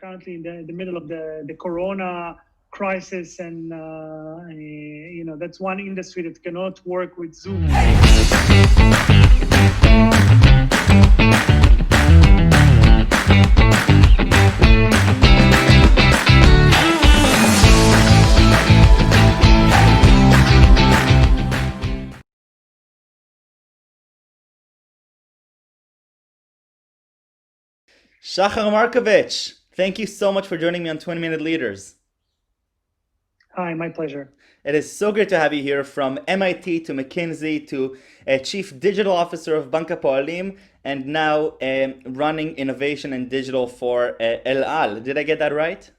currently in the middle of the Corona crisis, and that's one industry that cannot work with Zoom. Shahar Markovich, thank you so much for joining me on 20 Minute Leaders. Hi, my pleasure. It is so great to have you here, from MIT to McKinsey to Chief Digital Officer of Bank Hapoalim, and now running innovation and digital for El Al. Did I get that right?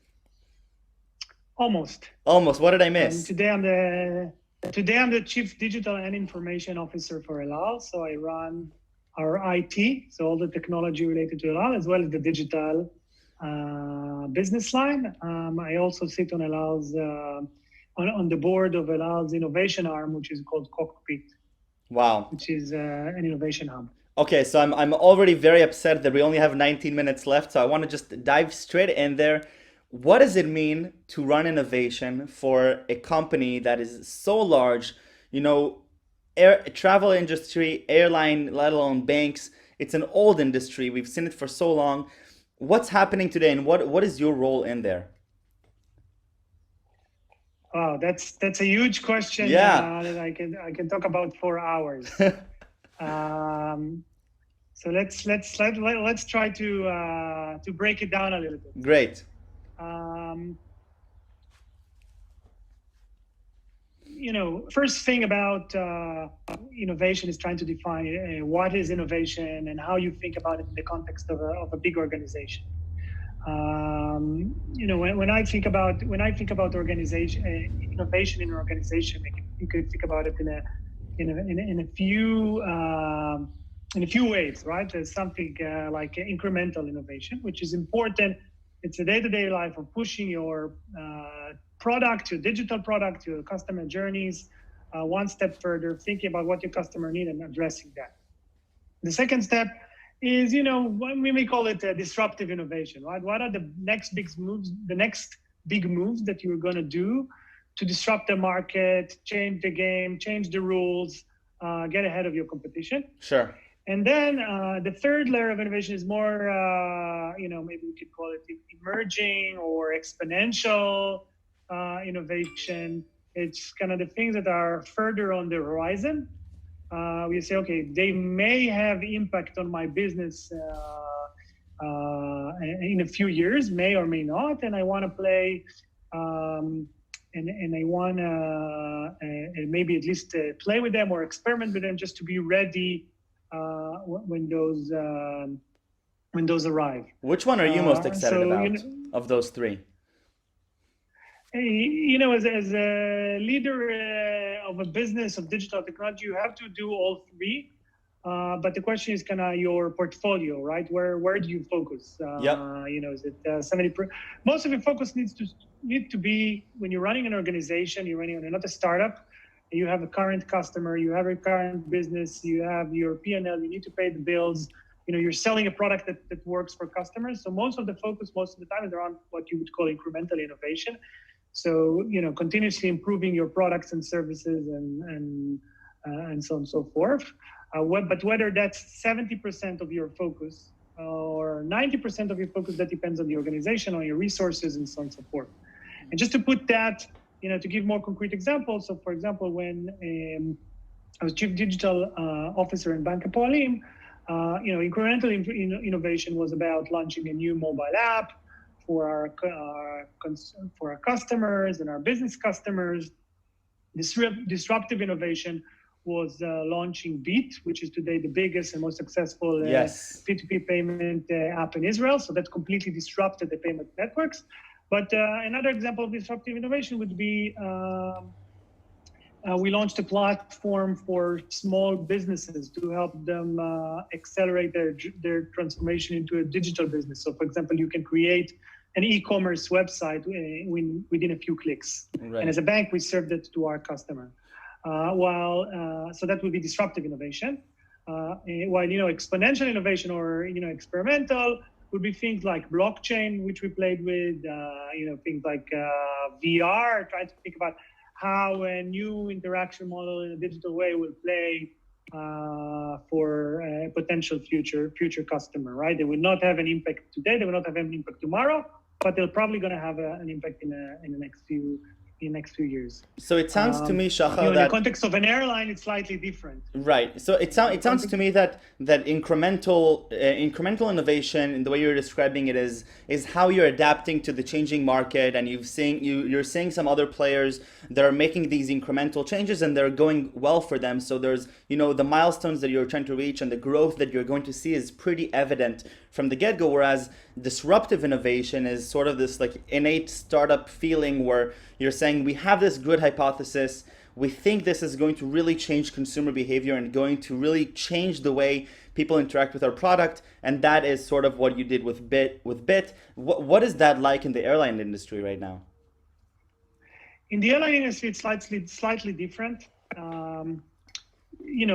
Almost. Almost. What did I miss? Today I'm the Chief Digital and Information Officer for El Al. So I run our IT, so all the technology related to El Al, as well as the digital business line. I also sit on El Al's on the board of El Al's innovation arm, which is called Cockpit. Wow. Which is an innovation hub. Okay, so I'm already very upset that we only have 19 minutes left, so I want to just dive straight in there. What does it mean to run innovation for a company that is so large? Travel industry, airline, let alone banks. It's an old industry. We've seen it for so long. What's happening today, and what is your role in there? Wow, that's a huge question. Yeah. That I can talk about for hours. So let's try to break it down a little bit. Great. First thing about innovation is trying to define what is innovation and how you think about it in the context of a big organization. When I think about organization, innovation in an organization, you could think about it in a few ways, right? There's something like incremental innovation, which is important. It's a day-to-day life of pushing your product, your digital product, your customer journeys, one step further, thinking about what your customer needs and addressing that. The second step is, we may call it disruptive innovation, right? What are the next big moves that you're going to do to disrupt the market, change the game, change the rules, get ahead of your competition? Sure. And then the third layer of innovation is more, maybe we could call it emerging or exponential innovation. It's kind of the things that are further on the horizon. We say, okay, they may have impact on my business in a few years, may or may not, and I want to play, and I want to maybe at least play with them or experiment with them just to be ready when those arrive. Which one are you most excited about of those three? As a leader of a business of digital technology, you have to do all three. But the question is kind of your portfolio, right? Where do you focus? Is it 70%? Most of your focus need to be when you're running an organization. You're running not a startup. You have a current customer. You have a current business. You have your P&L. You need to pay the bills. You're selling a product that works for customers. So most of the focus, most of the time, is around what you would call incremental innovation. So, continuously improving your products and services and so on and so forth. But whether that's 70% of your focus or 90% of your focus, that depends on the organization, on your resources, and so on and so forth. And just to put that, to give more concrete examples. So, for example, when I was Chief Digital Officer in Bank Hapoalim, incremental innovation was about launching a new mobile app for our customers and our business customers. Disruptive innovation was launching Beat, which is today the biggest and most successful P2P payment app in Israel. So that completely disrupted the payment networks. But another example of disruptive innovation would be we launched a platform for small businesses to help them accelerate their transformation into a digital business. So, for example, you can create an e-commerce website within a few clicks. Right. And as a bank, we serve that to our customer. So that would be disruptive innovation. While exponential innovation or experimental would be things like blockchain, which we played with, things like VR, trying to think about how a new interaction model in a digital way will play for a potential future customer, right? They will not have an impact today, they will not have an impact tomorrow, but they're probably going to have an impact in the next few years. So it sounds to me, Shahar, in the context of an airline, it's slightly different. Right. So it sounds to me that incremental innovation, in the way you're describing it, is how you're adapting to the changing market, and you're seeing some other players that are making these incremental changes and they're going well for them. So there's the milestones that you're trying to reach and the growth that you're going to see is pretty evident from the get-go, whereas disruptive innovation is sort of this like innate startup feeling where you're saying we have this good hypothesis, we think this is going to really change consumer behavior and going to really change the way people interact with our product, and that is sort of what you did with Bit. What is that like in the airline industry right now? In the airline industry, it's slightly different.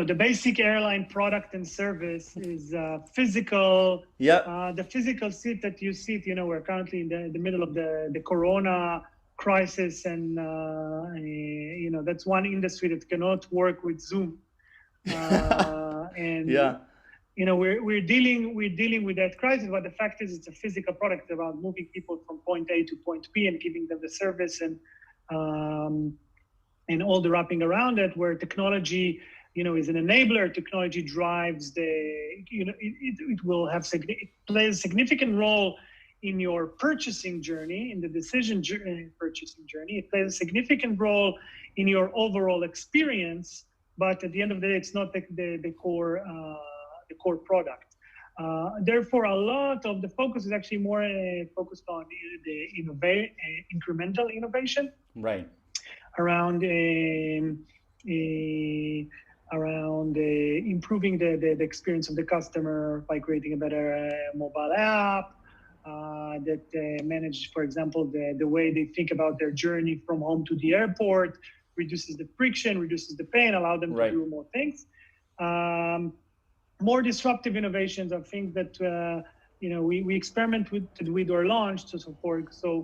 The basic airline product and service is physical. Yeah. The physical seat that you sit, we're currently in the middle of the Corona crisis, and that's one industry that cannot work with Zoom. And yeah. we're dealing with that crisis, but the fact is it's a physical product about moving people from point A to point B and giving them the service and all the wrapping around it, where technology is an enabler. Technology drives it plays a significant role in your purchasing journey, in the purchasing journey. It plays a significant role in your overall experience, but at the end of the day, it's not the core product. Therefore, a lot of the focus is actually more focused on the incremental innovation, right? Around improving the experience of the customer by creating a better mobile app that manages, for example, the way they think about their journey from home to the airport, reduces the friction, reduces the pain, allow them to do more things. More disruptive innovations are things that we experiment with or launched. So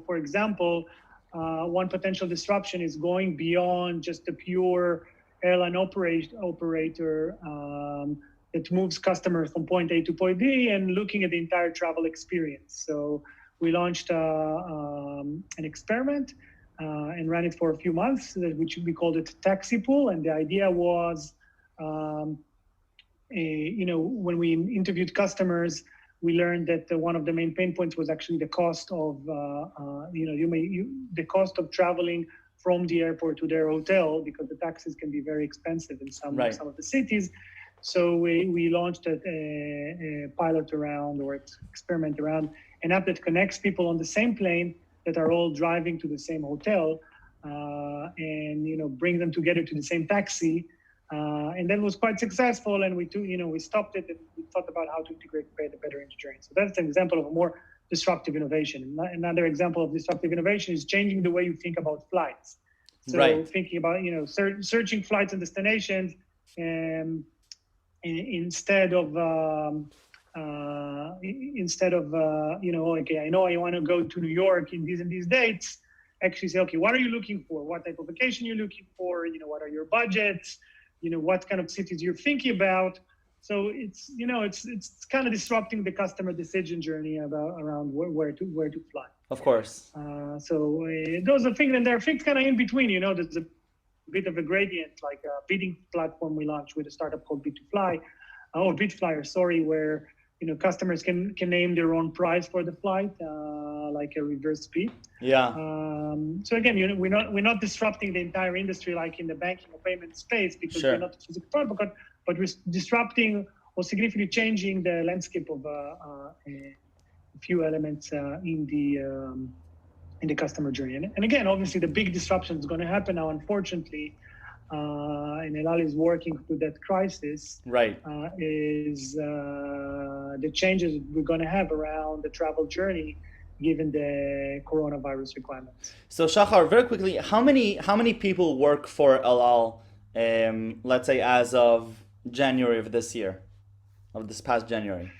for example, one potential disruption is going beyond just a pure airline operator that moves customers from point A to point B and looking at the entire travel experience. So we launched an experiment and ran it for a few months, which we called it Taxi Pool. And the idea was, when we interviewed customers, we learned that one of the main pain points was actually the cost of, the cost of traveling from the airport to their hotel, because the taxis can be very expensive in some of the cities. So we launched a pilot around, or experiment around, an app that connects people on the same plane that are all driving to the same hotel, and bring them together to the same taxi. And that was quite successful, and we stopped it and we thought about how to integrate it better into journey. So that's an example of a more disruptive innovation. Another example of disruptive innovation is changing the way you think about flights. So thinking about searching flights and destinations, instead of okay, I know I want to go to New York in these and these dates. Actually say, okay, what are you looking for? What type of vacation you're looking for? What are your budgets? What kind of cities you're thinking about. So it's kind of disrupting the customer decision journey around where to fly. Of course. So those are things, and there are things kind of in between. There's a bit of a gradient, like a bidding platform we launched with a startup called Bitflyer, sorry, where customers can name their own price for the flight, like a reverse bid. Yeah. So again, we're not disrupting the entire industry like in the banking or payment space, because we're not a physical product, but we're disrupting or significantly changing the landscape of a few elements in the customer journey. And again, obviously, the big disruption is going to happen now, unfortunately. And El Al is working through that crisis. Right. Is the changes we're going to have around the travel journey, given the coronavirus requirements. So Shahar, very quickly, how many people work for El Al? Let's say as of January of this year, of this past January.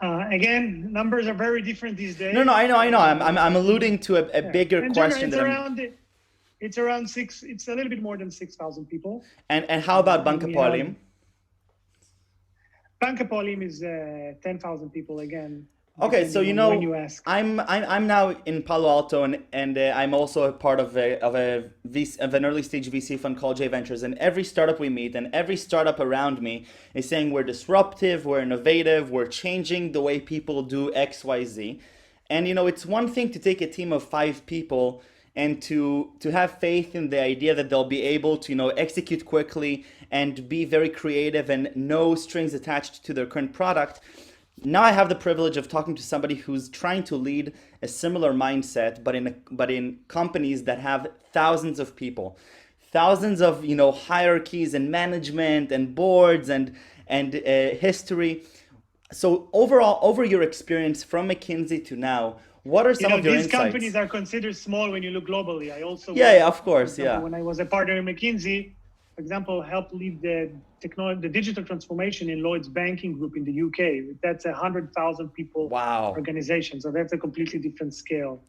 Again, numbers are very different these days. No, I know. I'm alluding to a bigger question. It's around six. It's a little bit more than 6,000 people. And how about Bank Hapoalim? Bank Hapoalim is 10,000 people again. Okay, so I'm now in Palo Alto, and I'm also a part of an early stage VC fund called J Ventures. And every startup we meet, and every startup around me, is saying we're disruptive, we're innovative, we're changing the way people do X, Y, Z. And it's one thing to take a team of 5 people and to have faith in the idea that they'll be able to execute quickly and be very creative and no strings attached to their current product. Now I have the privilege of talking to somebody who's trying to lead a similar mindset, but in companies that have thousands of people, thousands of hierarchies and management and boards and history. So overall, over your experience from McKinsey to now, what are some of your insights? These companies are considered small when you look globally. I also of course, when I was a partner in McKinsey, for example, helped lead the digital transformation in Lloyd's banking group in the UK. That's 100,000 people organization. So that's a completely different scale.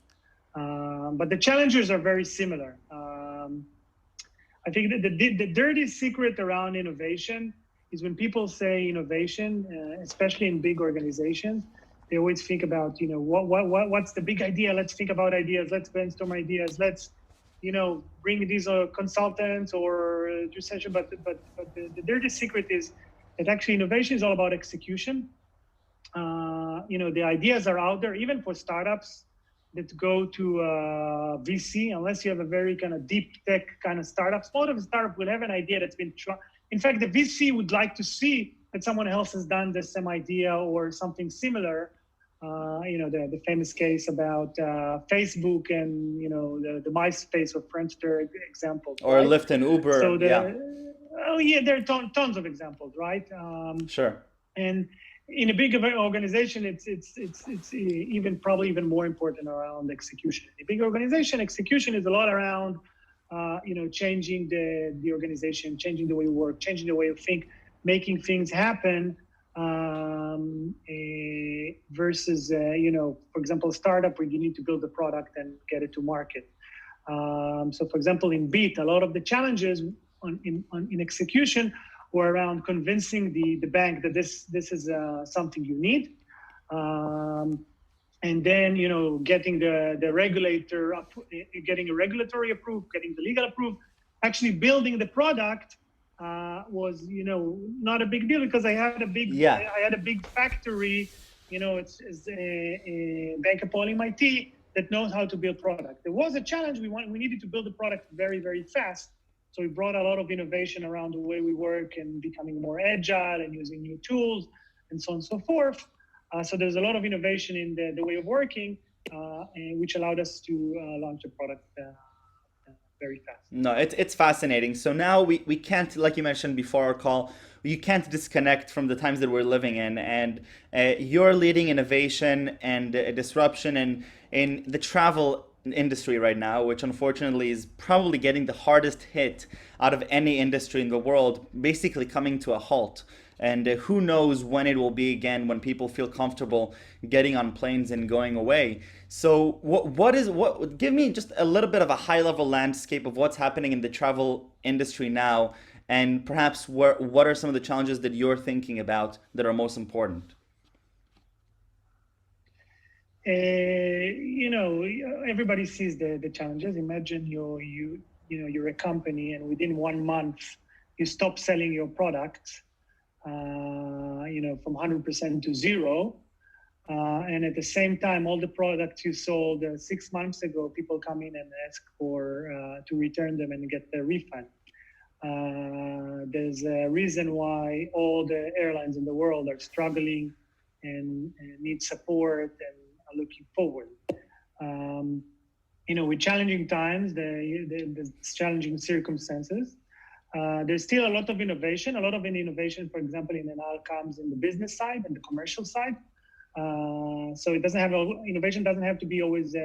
But the challenges are very similar. I think the dirty secret around innovation is when people say innovation, especially in big organizations, they always think about, what's the big idea? Let's think about ideas. Let's brainstorm ideas. Let's bring these consultants or do session, but the dirty secret is that actually innovation is all about execution. The ideas are out there, even for startups that go to VC, unless you have a very kind of deep tech kind of startup. Most of the startup will have an idea that's been tried. In fact, the VC would like to see that someone else has done the same idea or something similar. The famous case about Facebook and, the MySpace or Friendster example. Or right? Lyft and Uber. So there are tons of examples, right? Sure. And in a big organization, it's probably even more important around execution. In a big organization, execution is a lot around, changing the organization, changing the way we work, changing the way we think, making things happen. Versus, for example, a startup where you need to build a product and get it to market. So, for example, in Beat, a lot of the challenges in execution were around convincing the bank that this is something you need, and then getting the regulator up, getting a regulatory approved, getting the legal approved, actually building the product. Was not a big deal because I had a big factory, it's a Bank Hapoalim IT that knows how to build product. There was a challenge. We needed to build the product very, very fast. So we brought a lot of innovation around the way we work and becoming more agile and using new tools and so on and so forth. So there's a lot of innovation in the way of working, which allowed us to launch a product very fast. No, it's fascinating. So now we can't, like you mentioned before our call, you can't disconnect from the times that we're living in, and you're leading innovation and disruption in the travel industry right now, which unfortunately is probably getting the hardest hit out of any industry in the world, basically coming to a halt. And who knows when it will be again, when people feel comfortable getting on planes and going away. So give me just a little bit of a high level landscape of what's happening in the travel industry now, and perhaps what are some of the challenges that you're thinking about that are most important? Everybody sees the challenges. Imagine you're a company and within 1 month you stop selling your products. From 100% to 0. And at the same time, all the products you sold 6 months ago, people come in and ask to return them and get their refund. There's a reason why all the airlines in the world are struggling and need support and are looking forward. With challenging times, the challenging circumstances, there's still a lot of innovation. A lot of innovation, for example, in NL comes in the business side and the commercial side. So innovation doesn't have to be always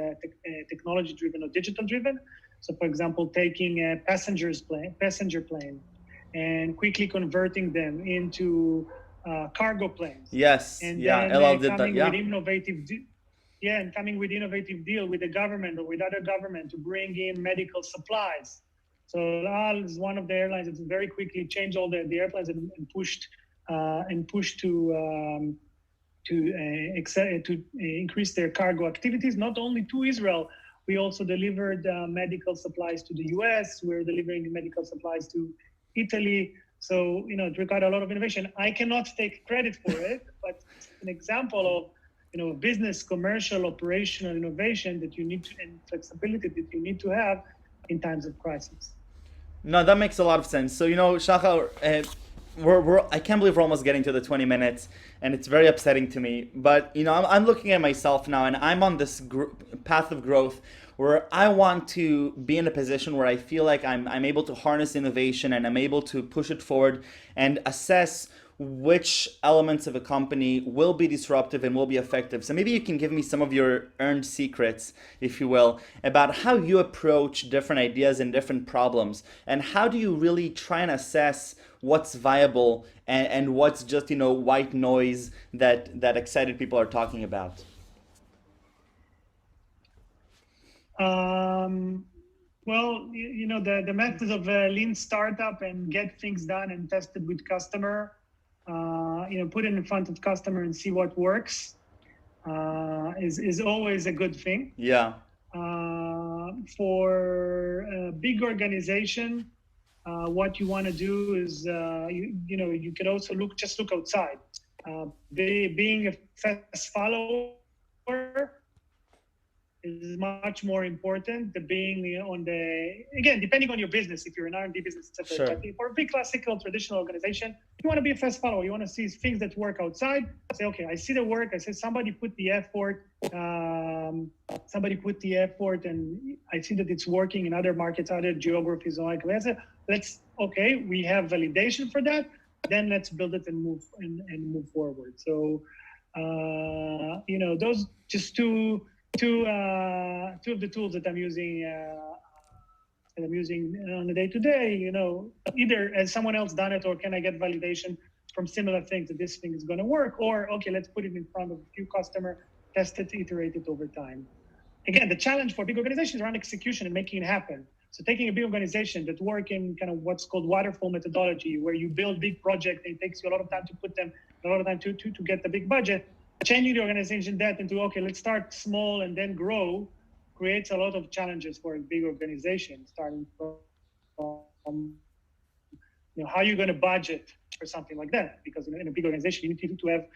technology driven or digital driven. So, for example, taking a passenger plane and quickly converting them into cargo planes. Yes, And yeah, then LL did that, coming yeah. with innovative, and coming with innovative deal with the government or with other government to bring in medical supplies. So LAL is one of the airlines that very quickly changed all the airplanes and pushed to increase their cargo activities, not only to Israel. We also delivered medical supplies to the US. We're delivering medical supplies to Italy. So, it required a lot of innovation. I cannot take credit for it, but it's an example of, business, commercial, operational innovation that you need to, and flexibility that you need to have in times of crisis. No, that makes a lot of sense. So, Shahar, I can't believe we're almost getting to the 20 minutes, and it's very upsetting to me. But, I'm looking at myself now, and I'm on this path of growth where I want to be in a position where I feel like I'm able to harness innovation and I'm able to push it forward and assess which elements of a company will be disruptive and will be effective. So maybe you can give me some of your earned secrets, if you will, about how you approach different ideas and different problems, and how do you really try and assess what's viable and what's just white noise that excited people are talking about. Well, the method of lean startup and get things done and tested with customer, put it in front of customer and see what works, is always a good thing. Yeah. For a big organization, what you want to do is, you can also look outside. Being a fast follower is much more important than being again, depending on your business, if you're an R&D business, etc. Sure. But for a big classical traditional organization, you want to be a fast follower. You want to see things that work outside. Say, okay, I see the work. I say somebody put the effort, and I see that it's working in other markets, other geographies. Okay, we have validation for that. Then let's build it and move forward. So, those just two of the tools that I'm using on a day-to-day, either as someone else done it, or can I get validation from similar things that this thing is going to work, or okay, let's put it in front of a few customer, test it, iterate it over time. Again, the challenge for big organizations is around execution and making it happen. So taking a big organization that work in kind of what's called waterfall methodology, where you build big projects and it takes you a lot of time to put them, a lot of time to get the big budget, changing the organization that into, okay, let's start small and then grow, creates a lot of challenges for a big organization, starting from, how you're going to budget for something like that. Because in a big organization, you need to have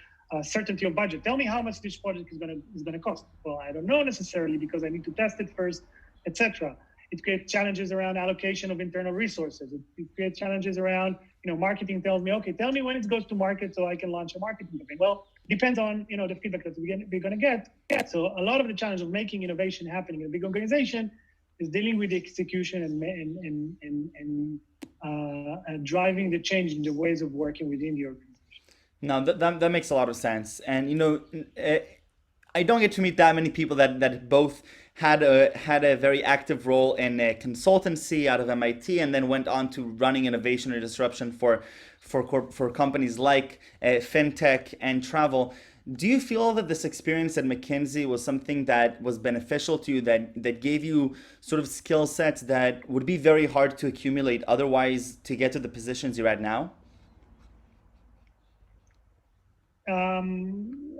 certainty of budget. Tell me how much this project is going to cost. Well, I don't know necessarily because I need to test it first, etc. It creates challenges around allocation of internal resources. It creates challenges around, marketing tells me, okay, tell me when it goes to market so I can launch a marketing campaign. Well, depends on, the feedback that we're going to get. Yeah. So a lot of the challenge of making innovation happening in a big organization is dealing with the execution and driving the change in the ways of working within the organization. No, that makes a lot of sense. And I don't get to meet that many people that both had a very active role in a consultancy out of MIT and then went on to running innovation and disruption for companies like fintech and travel. Do you feel that this experience at McKinsey was something that was beneficial to you, that gave you sort of skill sets that would be very hard to accumulate otherwise to get to the positions you're at now?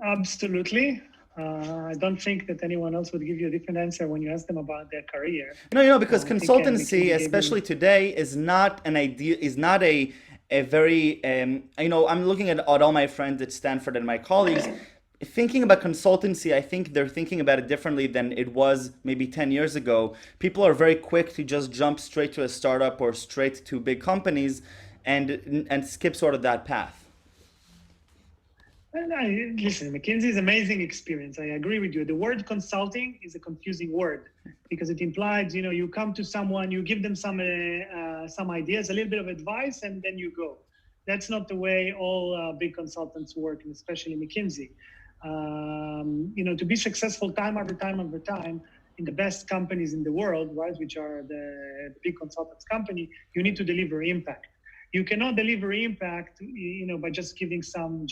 Absolutely. I don't think that anyone else would give you a different answer when you ask them about their career. No, because consultancy, especially today, is not an idea. Is not a very. I'm looking at all my friends at Stanford and my colleagues. Thinking about consultancy, I think they're thinking about it differently than it was maybe 10 years ago. People are very quick to just jump straight to a startup or straight to big companies and skip sort of that path. Listen, McKinsey is an amazing experience. I agree with you. The word consulting is a confusing word because it implies, you come to someone, you give them some ideas, a little bit of advice, and then you go. That's not the way all big consultants work, and especially McKinsey. To be successful time after time after time in the best companies in the world, right, which are the big consultants company, you need to deliver impact. you cannot deliver impact, by just giving some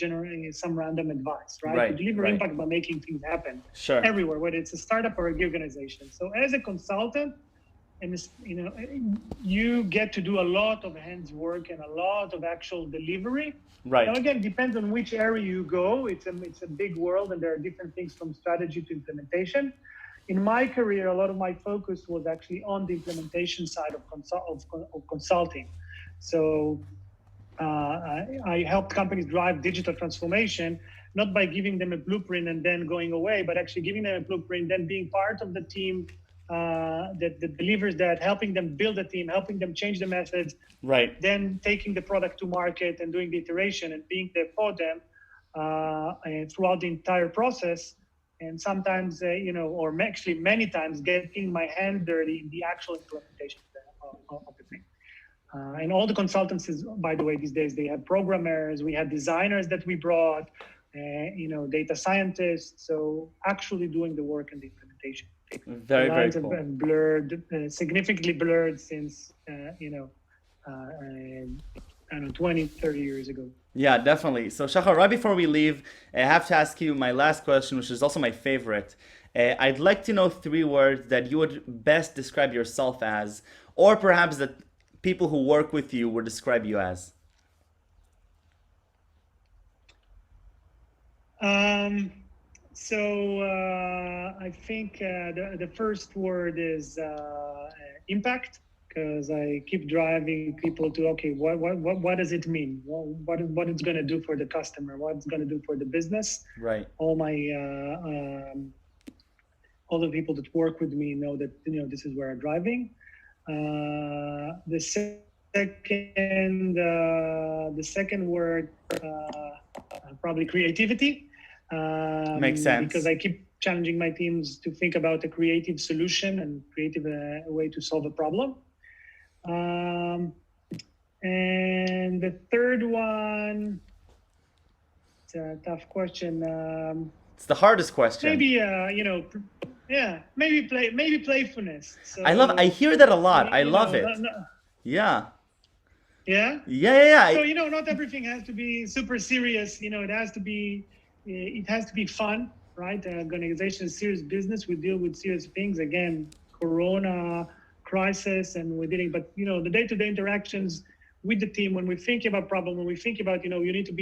random advice, right? You deliver impact by making things happen everywhere, whether it's a startup or a big organization. So as a consultant, and you get to do a lot of hands work and a lot of actual delivery. Now again, it depends on which area you go. It's a big world, and there are different things from strategy to implementation. In my career, a lot of my focus was actually on the implementation side of consulting. So I helped companies drive digital transformation, not by giving them a blueprint and then going away, but actually giving them a blueprint, then being part of the team that delivers that, helping them build a team, helping them change the methods, then taking the product to market and doing the iteration and being there for them and throughout the entire process. And sometimes, or actually many times, getting my hand dirty in the actual implementation of the thing. And all the consultancies, by the way, these days, they have programmers, we had designers that we brought, data scientists. So actually doing the work and the implementation. Very, the lines very cool. have blurred, significantly blurred since, 20, 30 years ago. Yeah, definitely. So Shahar, right before we leave, I have to ask you my last question, which is also my favorite. I'd like to know 3 words that you would best describe yourself as, or perhaps that people who work with you would describe you as. So I think the first word is impact, because I keep driving people to, okay, what does it mean? What it's going to do for the customer? What it's going to do for the business? Right. All my all the people that work with me know that this is where I'm driving. The second word, probably creativity. Makes sense. Because I keep challenging my teams to think about a creative solution and creative way to solve a problem. And the third one, it's a tough question. It's the hardest question. Maybe maybe playfulness. So, I hear that a lot. I love it. Yeah. Yeah? Yeah. So, not everything has to be super serious. It has to be fun, right? Organization is serious business. We deal with serious things. Again, Corona crisis, and we're dealing. But the day-to-day interactions with the team, when we think about problem, when we think about, you need to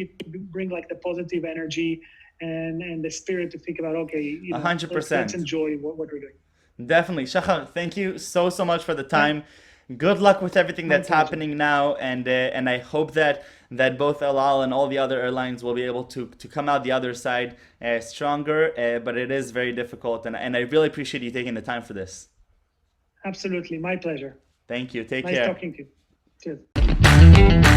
bring like the positive energy and the spirit to think about, okay, 100%. Let's enjoy what we're doing. Definitely, Shahar. Thank you so much for the time. Yeah. Good luck with everything that's happening now, and I hope that both El Al and all the other airlines will be able to come out the other side stronger. But it is very difficult, and I really appreciate you taking the time for this. Absolutely, my pleasure. Thank you. Take care. Nice talking to you. Cheers.